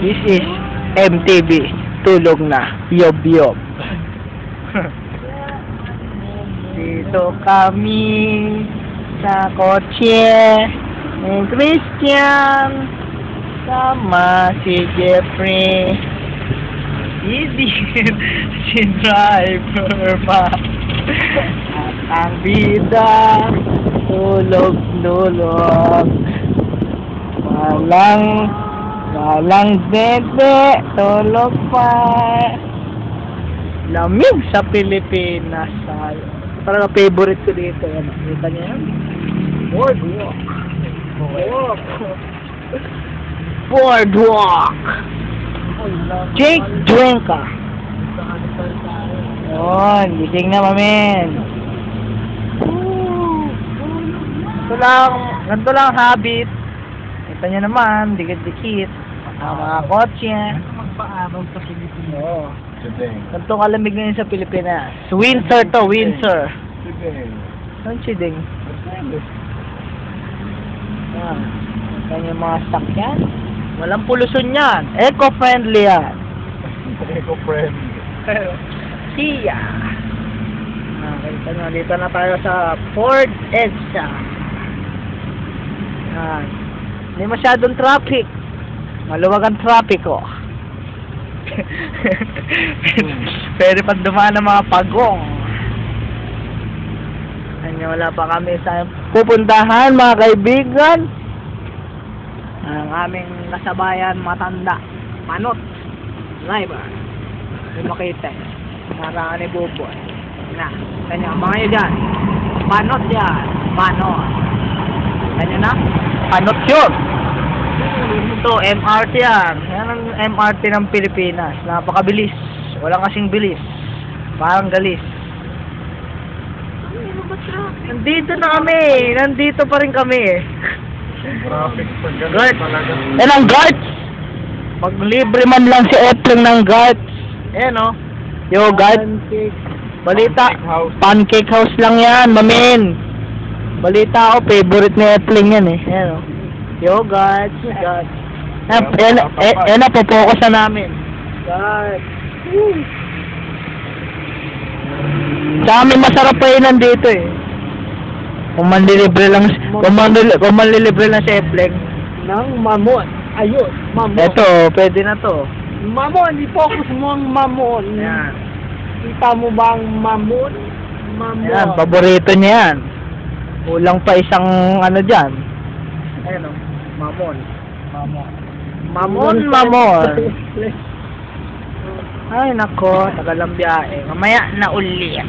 This is MTV. Tulog na. Yob yob. Dito kami sa kotse ni Christian sama si Jeffrey. Idin si driver pa. At ang bida tulog-tulog. Walang bebe, tulog pa. Lamig sa Pilipinas. Parang favorite ko dito. Yan, kita niya yan? Boardwalk. Boardwalk. Jake Drinker. Yun, gising na mamin. Ganito lang habit. Kita nyo naman, dikit-dikit. Mga kotse. Magpaaral sa Pilipinas. Oo. Ganito kalamig ngayon sa Pilipinas. Winter to, winter. Anong chiding? Yan. Kita nyo yung mga stock yan. Walang polusyon yan. Eco-friendly yan. Eco-friendly. Siya. Kita nyo, dito na tayo sa Ford EDSA. Yan. Hindi masyadong traffic. Maluwag ang traffic, oh. Pwede pag dumaan ng mga pagong. Wala pa kami sa pupuntahan, mga kaibigan. Ang aming kasabayan matanda. Panot. Driver. Hindi makita. Maraan ni Buboy. Na. Kanya, mga nyo dyan. Panot yan. Panot. Kanya na? Panot yun. Ito, MRT yan. Yan ang MRT ng Pilipinas. Napakabilis. Walang kasing bilis. Parang galis. Nandito na kami. Nandito pa rin kami eh. Traffic pa ganun Guards. talaga. Yan ang guards. Pag libre man lang si Epling ng guards. Ayan o. Yo guard. Balita. Pancake house lang yan, mamin. Balita ako, favorite ni Epling yan eh. Ayan o. Yo guards. Guards. Yan na, popokus na namin. Guards. Sa amin masarap pa yun nandito eh. Kung manlilibre lang si Epling. Nang mamon. Ayun, mamon. Eto, pwede na to. Mamon, i-focus mo ang mamon. Yan. Kita mo ba ang mamon? Mamon. Yan, paborito niya yan. Kulang pa isang ano dyan. Ayan o, mamon. Mamon. Ay nako, tagal ang biyahe. Mamaya na uli.